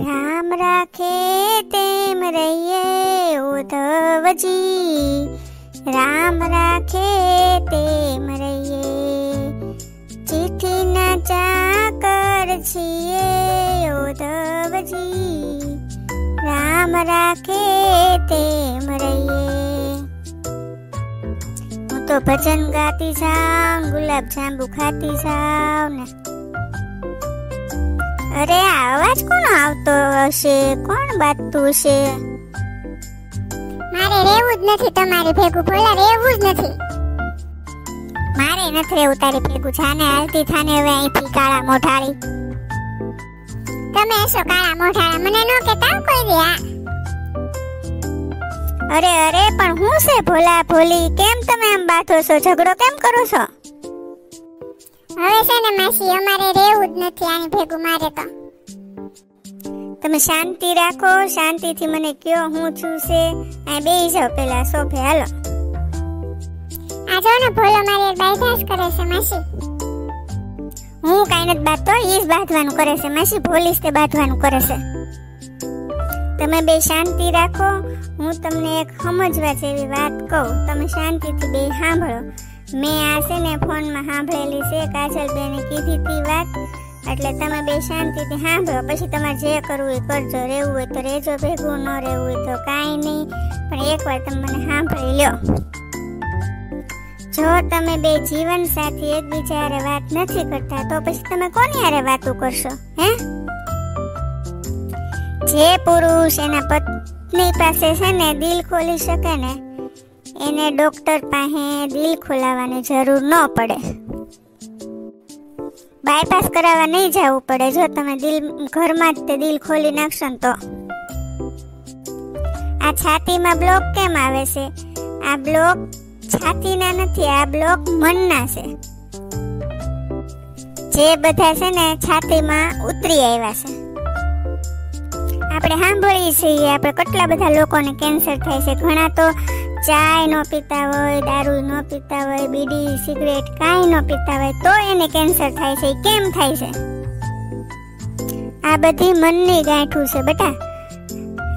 રામ રાખે તેમ રહીએ ઉદ્ધવજી, રામ રાખે તેમ રહીએ, ચિઠ્ઠી ના ચાકર છીએ ઉદ્ધવજી, રામ રાખે તેમ રહીએ। હું તો ભજન ગાતી જાઉં, ગુલાબ જાંબુ ખાતી જાઉં ને। અરે આ અવાજ કોનો આવતો હશે? કોણ બાતતું છે? મારે રહેવું જ નથી તમારી ભેગું, ભોલા રહેવું જ નથી। મારે નથી રહેવું તારી ભેગું, જાને હાલતી થાને હવે અહીંથી કાળા મોઢાળી। તમે હશો કાળા મોઢાળા, મને ન કહેતા કોઈ રહ્યા। અરે અરે પણ હું છે ભોલા ભોલી, કેમ તમે આમ બાથો છો? ઝઘડો કેમ કરો છો? હવે છે ને માસી, અમારે રહેવું જ નથી આની ભેગું મારે તો। તમે શાંતિ રાખો, શાંતિથી મને કયો હું છું છે। આ બેહી જાવ પેલા સોફે, હાલો। આ જો ને ભોલો મારી બાયદાસ કરે છે માસી। હું કાઈ નથી બાંધતો, ઈ જ બાંધવાનું કરે છે માસી, ભોલીસ તે બાંધવાનું કરે છે। તમે બે શાંતિ રાખો, હું તમને એક સમજવા જેવી વાત કહું, તમે શાંતિથી બે સાંભળો। મેં આ છે ને ફોનમાં સાંભળેલી છે, કાજલબેને કીધી હતી વાત, એટલે તમે બે શાંતિથી સાંભળો, પછી તમારે જે કરવું એ કરજો, રહેવું હોય તો રહેજો ભેગું, ન રહેવું હોય તો કાંઈ નહીં, પણ એકવાર તમે મને સાંભળી લ્યો। જો તમે બે જીવન સાથી એકબીજા હારે વાત નથી કરતા તો પછી તમે કોની હારે વાતો કરશો? હે? જે પુરુષ એના પત્ની પાસે છે ને દિલ ખોલી શકે ને, એને ડોક્ટર પાસે દિલ ખોલાવવાની જરૂર ન પડે, બાયપાસ કરાવવા નહીં જવું પડે। જો તમે દિલ ઘરમાં જ તે દિલ ખોલી નાખશો ને તો। આ છાતીમાં બ્લોક કેમ આવે છે? આ બ્લોક છાતીના નથી, આ બ્લોક મનના છે, જે બધા છે ને છાતીમાં ઉતરી આવ્યા છે। આપણે સાંભળીએ છીએ, આપણે કેટલા બધા લોકોને કેન્સર થાય છે। ઘણા તો ચાય ન પીતા હોય, દારૂ ન પીતા હોય, બીડી સિગરેટ કાંઈ ન પીતા હોય તો એને કેન્સર થાય છે। કેમ થાય છે? આ બધી મનની ગાંઠું છે બેટા।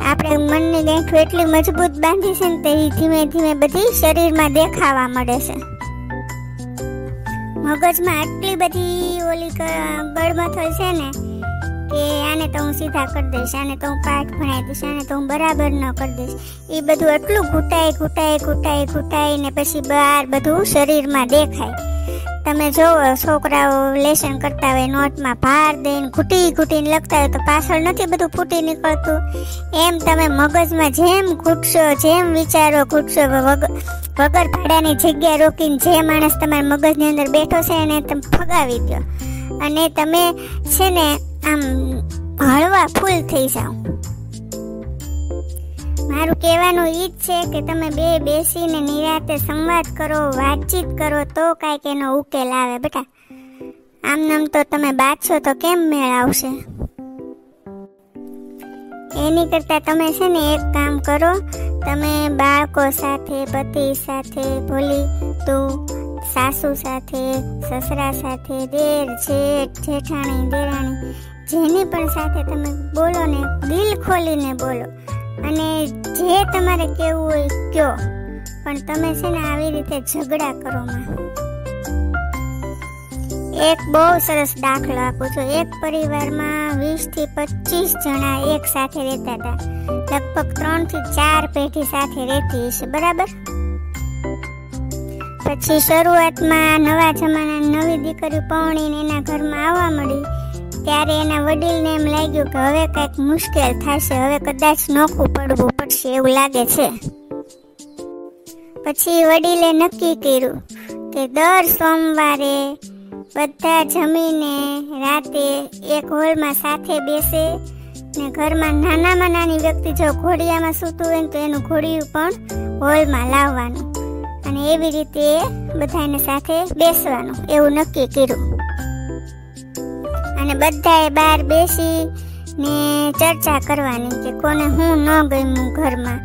આપણે મનની ગાંઠું એટલી મજબૂત બાંધી છે ને તે ધીમે ધીમે બધી શરીરમાં દેખાવા મળે છે। મગજમાં આટલી બધી ઓલી ગળમથલ છે ને કે આને તો હું સીધા કરી દઈશ, આને તો હું પાઠ ભણાવી દઈશ, આને તો હું બરાબર ન કરી દઈશ, એ બધું એટલું ઘૂંટાઈ ને પછી બહાર બધું શરીરમાં દેખાય। તમે જોવો છોકરાઓ લેસન કરતા હોય, નોટમાં ભાર દઈને ઘૂંટીને લખતા હોય તો પાછળ નથી બધું ફૂટી નીકળતું? એમ તમે મગજમાં જેમ ઘૂંટશો, જેમ વિચારો ઘૂંટશો, વગર ભાડાની જગ્યા રોકીને જે માણસ તમારા મગજની અંદર બેઠો છે એને તમે ફગાવી દો, અને તમે છે ને આમ હળવા ફૂલ થઈ જાઓ। મારું કહેવાનું ઈ જ છે કે તમે બે બેસીને નિરાતે સંવાદ કરો, વાતચીત કરો તો કાંઈક એનો ઉકેલ આવે બેટા। આમ તો તમે બાંધશો તો કેમ મેળ આવશે? એની કરતાં તમે છે ને એક કામ કરો, તમે બાળકો સાથે, પતિ સાથે, ભોલી તું સાસુ સાથે, સસરા સાથે, દેર જેઠ જેઠાણી દેરાણી, જેની પણ સાથે તમે બોલો ને દિલ ખોલીને બોલો, અને જે તમારે કહેવું હોય કયો, પણ તમે છે ને આવી રીતે ઝઘડા કરો માં। એક બહુ સરસ દાખલો આપું છું। એક પરિવારમાં 20 થી 25 જણા એક સાથે રહેતા હતા, લગભગ 3 થી 4 પેઢી સાથે રહેતી હશે, બરાબર? પછી શરૂઆતમાં નવા જમાનાની નવી દીકરી પૌણીને એના ઘરમાં આવવા મળી, ત્યારે એના વડીલને એમ લાગ્યું કે હવે કંઈક મુશ્કેલ થશે, હવે કદાચ નોખું પડવું પડશે એવું લાગે છે। પછી વડીલે નક્કી કર્યું કે દર સોમવારે બધા જમીને રાતે એક હોલમાં સાથે બેસે ને ઘરમાં નાનામાં નાની વ્યક્તિ જો ઘોડિયામાં સૂતું હોય ને તો એનું ઘોડિયું પણ હોલમાં લાવવાનું, અને એવી રીતે બધાને સાથે બેસવાનું એવું નક્કી કર્યું। અને બધાએ બહાર બેસી ને ચર્ચા કરવાની કે કોને હું ન ગમ્યું ઘરમાં,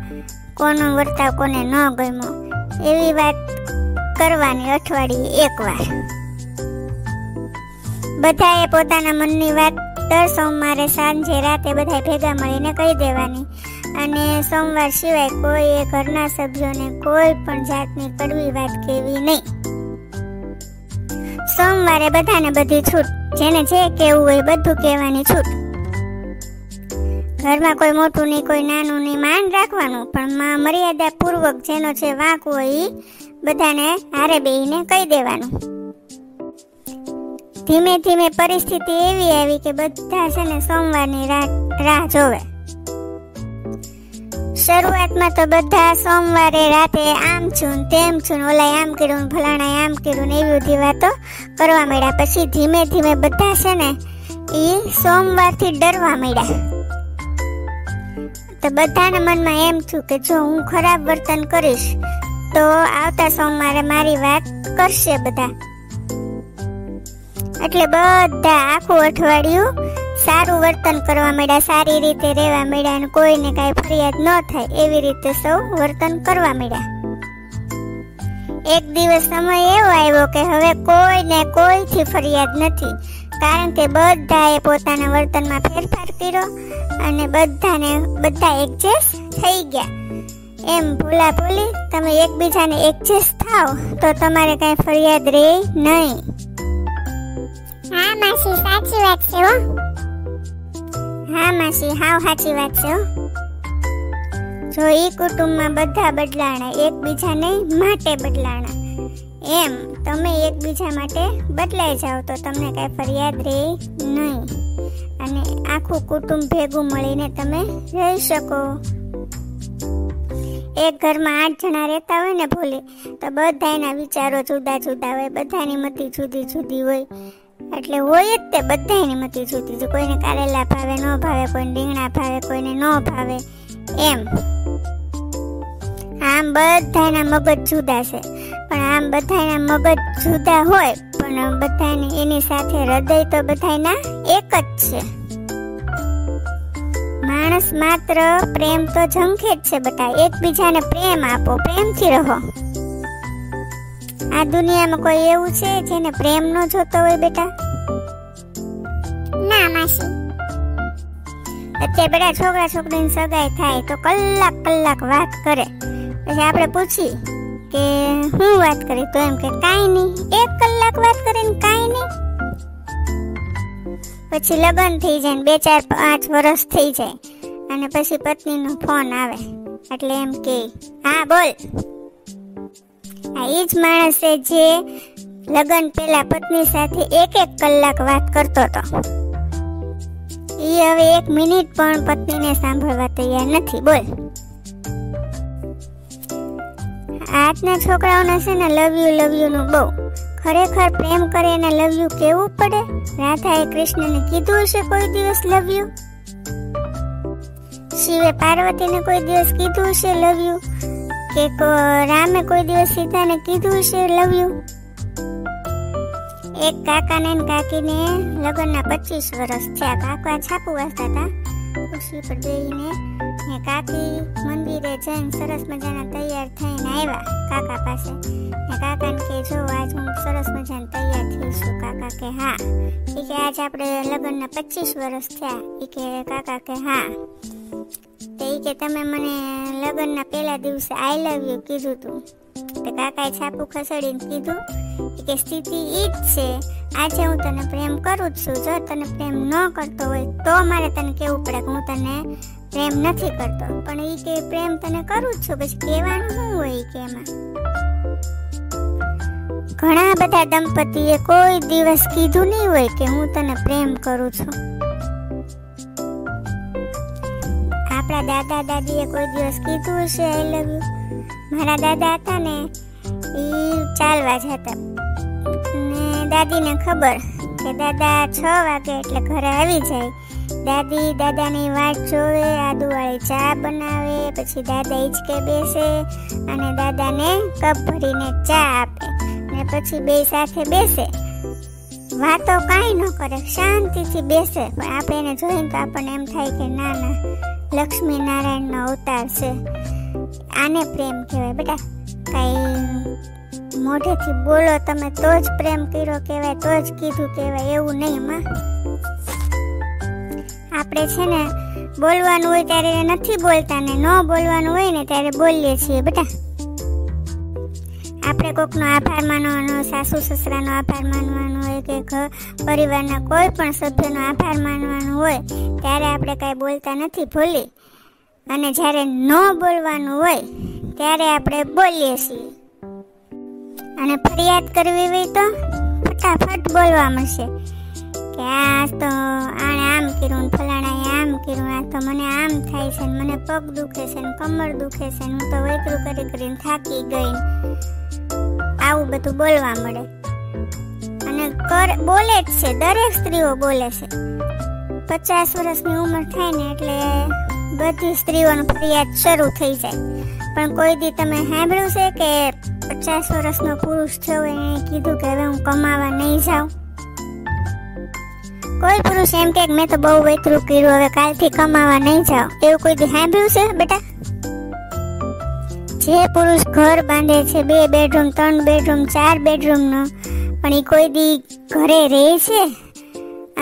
કોનો વર્તાવ કોને ન ગમ્યો, એવી વાત કરવાની અઠવાડિયે એકવાર। બધાએ પોતાના મનની વાત દર સોમવારે સાંજે રાતે બધા ભેગા મળીને કહી દેવાની. અને સોમવાર સિવાય કોઈએ ઘરના સભ્યોને કોઈ પણ જાતની કડવી વાત કહેવી નહીં. સોમવારે બધાને બધી છૂટ, જેને જે કહેવું હોય બધું કહેવાની છૂટ. ઘરમાં કોઈ મોટું નહીં, કોઈ નાનું નહીં, માન રાખવાનું, પણ મર્યાદા પૂર્વક જેનો જે વાંક હોય એ બધાને હારે બેહીને કહી દેવાનું. ધીમે ધીમે પરિસ્થિતિ એવી આવી કે બધા છે ને સોમવારની રાહ જોવે. શરૂઆતમાં તો બધા સોમવારે રાતે આમ છું તેમ છું, ઓલાય આમ કર્યું, ફલાણા આમ કર્યું ને એવી બધી વાતો કરવા માંડ્યા. પછી ધીમે ધીમે બધા છે ને એ સોમવારથી ડરવા માંડ્યા. તો બધાના મનમાં એમ થયું કે જો હું ખરાબ વર્તન કરીશ તો આવતા સોમવારે મારી વાત કરશે બધા. એટલે બધા આખું અઠવાડિયું સારું વર્તન કરવા માંડ્યા, સારી રીતે રહેવા માંડ્યા અને કોઈને કાંઈ ફરિયાદ ન થાય એવી રીતે સૌ વર્તન કરવા માંડ્યા. એક દિવસ સમય એવો આવ્યો કે હવે કોઈને કોઈથી ફરિયાદ નથી, કારણ કે બધાએ પોતાના વર્તનમાં ફેરફાર કર્યો અને બધા એડજસ્ટ થઈ ગયા. એમ ભૂલા ભૂલી તમે એકબીજાને એડજસ્ટ થાવ તો તમારે કાંઈ ફરિયાદ રહે નહીં. હા માસી, સાચી વાત છે હો. હા માસી, હાવ સાચી વાત છે હો. જો ઈ કુટુંબમાં બધા બદલાણા, એકબીજાને માટે બદલાણા, એમ તમે એકબીજા માટે બદલાઈ જાઓ તો તમને કાંઈ ફરિયાદ રહે નહીં અને આખું કુટુંબ ભેગું મળીને તમે રહી શકો. એક ઘરમાં 8 જણા રહેતા હોય ને ભોલી, તો બધાના વિચારો જુદા જુદા હોય, બધાની મતિ જુદી જુદી હોય. એટલે હોય જ તે બધાની મતિ જુદી જુદી. કોઈને કારેલા ભાવે ન ભાવે, કોઈને રીંગણા ભાવે, કોઈને ન ભાવે. એમ આમ બધાના મગજ જુદા છે, પણ આમ બધાના મગજ જુદા હોય પણ બધાને એની સાથે હૃદય તો બધાના એક જ છે. માણસ માત્ર પ્રેમ તો ઝંખે જ છે બેટા. એકબીજાને પ્રેમ આપો, પ્રેમથી રહો. આ દુનિયામાં કોઈ એવું છે જેને પ્રેમ ન જોતો હોય બેટા? ના માસી. અત્યારે બેટા છોકરા છોકરીની સગાઈ થાય તો કલાક વાત કરે. પછી આપણે પૂછી કે હું વાત કરી તો એમ કે કાંઈ નહીં. 1 કલાક વાત કરીને કાંઈ નહીં. પછી લગ્ન થઈ જાય ને 2, 4, 5 વર્ષ થઈ જાય અને પછી પત્નીનો ફોન આવે એટલે એમ કે હા બોલ. આ એ જ માણસ છે જે લગ્ન પહેલા પત્ની સાથે 1 કલાક વાત કરતો હતો. એ હવે 1 મિનિટ પણ પત્નીને સાંભળવા તૈયાર નથી. બોલ. આજના છોકરાઓને છે ને લવ યુ નું બહુ. ખરેખર પ્રેમ કરે એને લવ યુ કેવું પડે? રાધાએ કૃષ્ણને કીધું હશે કોઈ દિવસ લવ યુ? શિવે પાર્વતીને કોઈ દિવસ કીધું હશે લવ યુ? કે રામે કોઈ દિવસ સીતાને કીધું હશે લવ યુ? એક કાકાને ને કાકીને લગ્નના 25 વર્ષ થયા. કાકા છાપુ વાંચતા હતા ખુરશી પર બેહીને, ને કાકી મંદિરે જઈને સરસ મજાના તૈયાર થઈને આવ્યા કાકા પાસે. ને કાકાને કે જો આજ હું સરસ મજાને તૈયાર થઈશું. કાકા કે હા. એ કે આજ આપણે લગ્નના 25 વર્ષ થયા. એ કે કાકા કે હા. તો એ કે તમે મને લગ્નના પહેલા દિવસે આઈ લવ યુ કીધું તું. તો કાકાએ છાપુ ખસેડીને કીધું કે સ્થિતિ ઈ જ છે, આજે હું તને પ્રેમ કરું જ છું. જો તને પ્રેમ ન કરતો હોય તો મારે તને કહેવું પડે કે હું તને પ્રેમ નથી કરતો, પણ એ કે પ્રેમ તને કરું જ છું. પછી કહેવાનું શું હોય કે એમાં? ઘણા બધા દંપતીએ કોઈ દિવસ કીધું નહીં હોય કે હું તને પ્રેમ કરું છું. આપણા દાદા દાદીએ કોઈ દિવસ કીધું હશે આઈ લવ યુ? મારા દાદા હતા ને એ ચાલવા જતા ને દાદીને ખબર કે દાદા 6 વાગે એટલે ઘરે આવી જાય. દાદી દાદાની વાટ જોવે, આદુવાળી ચા બનાવે, પછી દાદા હિંચકે બેસે અને દાદાને કપ ભરીને ચા આપે ને પછી 2 સાથે બેસે. વાતો કાંઈ ન કરે, શાંતિથી બેસે. પણ આપણે એને જોઈને તો આપણને એમ થાય કે ના ના, લક્ષ્મી નારાયણનો અવતાર છે. આને પ્રેમ કહેવાય બેટા. કાંઈ મોઢેથી બોલો તમે તો જ પ્રેમ કર્યો કહેવાય, તો જ કીધું કહેવાય એવું નહીં માં. આપણે છે ને બોલવાનું હોય ત્યારે નથી બોલતા ને ન બોલવાનું હોય ને ત્યારે બોલીએ છીએ બેટા. આપણે કોઈકનો આભાર માનવાનો, સાસુ સસરાનો આભાર માનવાનો હોય કે પરિવારના કોઈ પણ સભ્યનો આભાર માનવાનો હોય ત્યારે આપણે કાંઈ બોલતા નથી ભૂલી, અને જ્યારે ન બોલવાનું હોય ત્યારે આપણે બોલીએ છીએ. અને ફરિયાદ કરવી હોય તો ફટાફટ બોલવા મળશે કે આ તો આણે આમ કર્યું, ફલાણાએ આમ કર્યું, આ તો મને આમ થાય છે, મને પગ દુખે છે, કમર દુખે છે, હું તો વૈતરું કરી કરીને થાકી ગઈ. આવું બધું બોલવા મળે. અને બોલે જ છે, દરેક સ્ત્રીઓ બોલે છે. 50 વર્ષની ઉંમર થાય ને એટલે બધી સ્ત્રીઓની ફરિયાદ શરૂ થઈ જાય. પણ કોઈ દી તમે સાંભળ્યું છે કે 50 વર્ષનો પુરુષ થયો એને કીધું કે હવે હું કમાવા નહીં જાઉં? કોઈ પુરુષ એમ કે મેં તો બહુ વૈતરું કર્યું, હવે કાલથી કમાવા નહીં જાઉં, એવું કોઈ દી સાંભળ્યું છે બેટા? જે પુરુષ ઘર બાંધે છે 2 બેડરૂમ 3 બેડરૂમ 4 બેડરૂમનો, પણ એ કોઈ દી ઘરે રહે છે?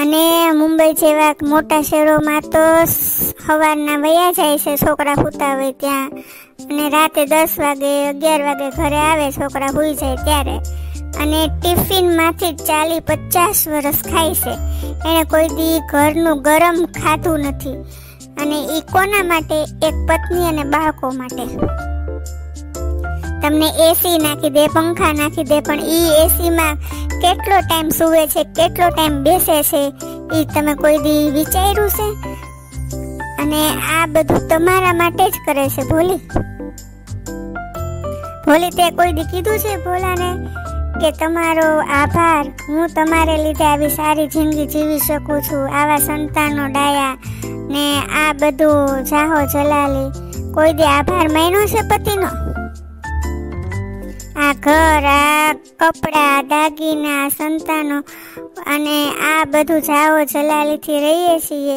અને મુંબઈ જેવા મોટા શહેરોમાં તો સવારના વયા જાય છે છોકરા સૂતા હોય ત્યાં, અને રાતે 10 વાગે 11 વાગે ઘરે આવે છોકરા સૂઈ જાય ત્યારે, અને ટિફિનમાંથી 40-50 વર્ષ ખાય છે. એણે કોઈ દી ઘરનું ગરમ ખાધું નથી. અને એ કોના માટે? એક પત્ની અને બાળકો માટે. તમને એસી નાખી દે, પંખા નાખી દે, પણ ઈ એસીમાં કેટલો ટાઈમ સૂવે છે, કેટલો ટાઈમ બેસે છે, એ તમે કોઈ દી વિચાર્યું છે? અને આ બધું તમારા માટે જ કરે છે ભોલી. ભોલી તે કોઈ દી કીધું છે ભોલાને કે તમારો આભાર, હું તમારે લીધે આવી સારી જિંદગી જીવી શકું છું, આવા સંતાનો ડાયા ને આ બધું જાહો જલાલી? કોઈ દી આભાર માન્યો છે પતિનો? આ ઘર, આ કપડા, દાગીના, સંતાનો અને આ બધું જાઓ જલાલીથી રહીએ છીએ,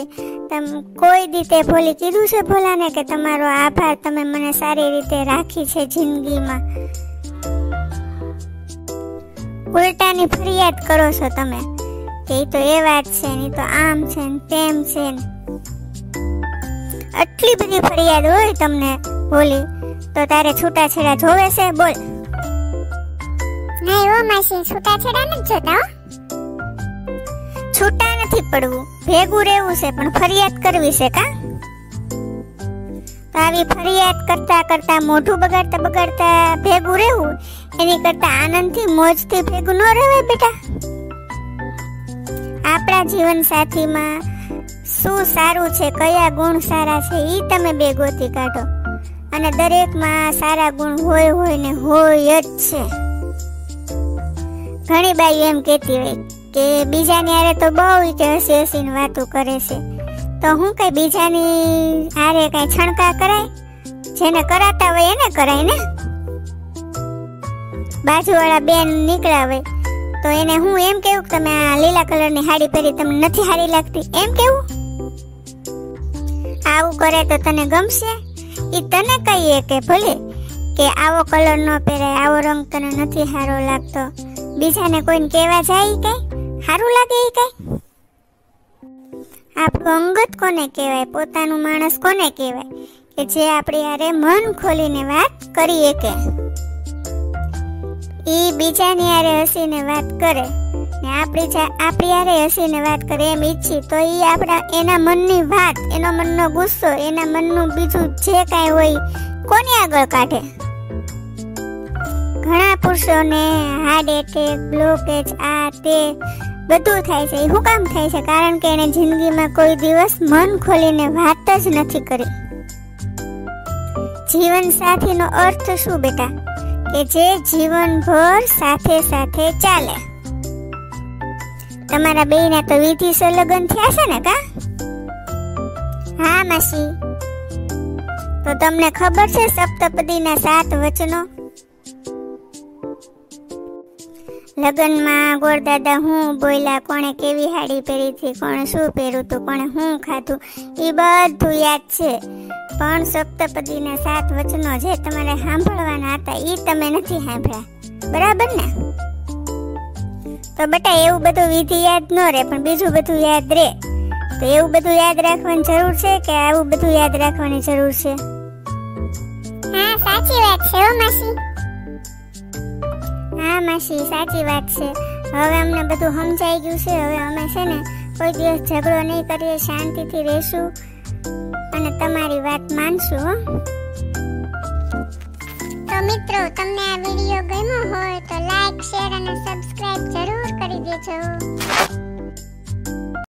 તમે કોઈ દી તે ભોલી કીધું છે ભોલાને કે તમારો આભાર, તમે મને સારી રીતે રાખી છે જિંદગીમાં? ઉલટાની ફરિયાદ કરો છો તમે કે એ તો એ વાત છે ને, તો આમ છે ને તેમ છે ને. આટલી બધી ફરિયાદ હોય તમને ભોલી, તો તારે છૂટાછેડા જોવે છે? બોલ. નહીં હો માસી, છૂટાછેડા નથી જોતા હો. છૂટા નથી પડવું, ભેગું રહેવું છે, પણ ફરિયાદ કરવી છે કા? તો આવી ફરિયાદ કરતા કરતા મોઢું બગાડતા ભેગું રહેવું એની કરતા આનંદથી મોજથી ભેગું ન રહેવાય બેટા. આપણા જીવન સાથીમાં શું સારું છે, કયા ગુણ સારા છે, એ તમે બે ગોતી કાઢો. અને દરેકમાં સારા ગુણ હોય ને હોય જ છે. ઘણી બાઈ એમ કહેતી હોય કે બીજાની હારે તો બહુ કે હસી હસીને વાતો કરે છે, તો હું કઈ બીજાની હારે કઈ છણકા કરાય? જેને કરાતા હોય એને કરાય ને. બાજુવાળા બેન નીકળ્યા હોય તો એને હું એમ કેવું કે તમે આ લીલા કલરની સાડી પહેરી તમને નથી સારી લાગતી, એમ કેવું? આવું કરે તો તને ગમશે? એ તને કહીએ કે ભલે કે આવો કલર ન પહેરાય, આવો રંગ તને નથી સારો લાગતો, બીજાને કોઈને કહેવા જાય કઈ સારું લાગે? એ કઈ આપણું અંગત કોને કહેવાય? પોતાનું માણસ કોને કહેવાય? કે જે આપણી હારે મન ખોલીને વાત કરીએ, કે ઈ બીજાની હારે હસીને વાત કરે ને આપણી હારે હસીને વાત કરે એમ ઈચ્છી, તો ઈ આપણા એના મનની વાત, એનો મનનો ગુસ્સો, એના મનનું બીજું જે કાંઈ હોય કોની આગળ કાઢે? ઘણા પુરુષોને હાર્ટ એટેક, બ્લોકેજ, આ તે બધું થાય છે. એ શું કામ થાય છે? કારણ કે એને જિંદગીમાં કોઈ દિવસ મન ખોલીને વાત જ નથી કરી. જીવન સાથીનો અર્થ શું બેટા? કે જે જીવનભર સાથે સાથે ચાલે. તમારા બેયના તો વિધિસર લગ્ન થયા છે ને કા? હા માસી. તો તમને ખબર છે સપ્તપદીના 7 વચનો? લગ્નમાં ગોરદાદા હું બોલ્યા, કોણે કેવી સાડી પહેરી હતી, કોણે શું પહેર્યું હતું, કોણે શું ખાધું, એ બધું યાદ છે. પણ સપ્તપદીના 7 વચનો જે તમારે સાંભળવાના હતા એ તમે નથી સાંભળ્યા, બરાબર ને? તો બેટા એવું બધું વિધિ યાદ ન રહે, પણ બીજું બધું યાદ રહે. તો એવું બધું યાદ રાખવાની જરૂર છે કે આવું બધું યાદ રાખવાની જરૂર છે? હા સાચી વાત છે હો માસી. હા માસી, સાચી વાત છે. હવે અમને બધું સમજાઈ ગયું છે. હવે અમે છે ને કોઈ દિવસ ઝઘડો નહીં કરીએ, શાંતિથી રહેશું અને તમારી વાત માનશું હો. તો મિત્રો, તમને આ વિડીયો ગમ્યો હોય તો લાઈક, શેર અને સબસ્ક્રાઇબ જરૂર કરી દેજો.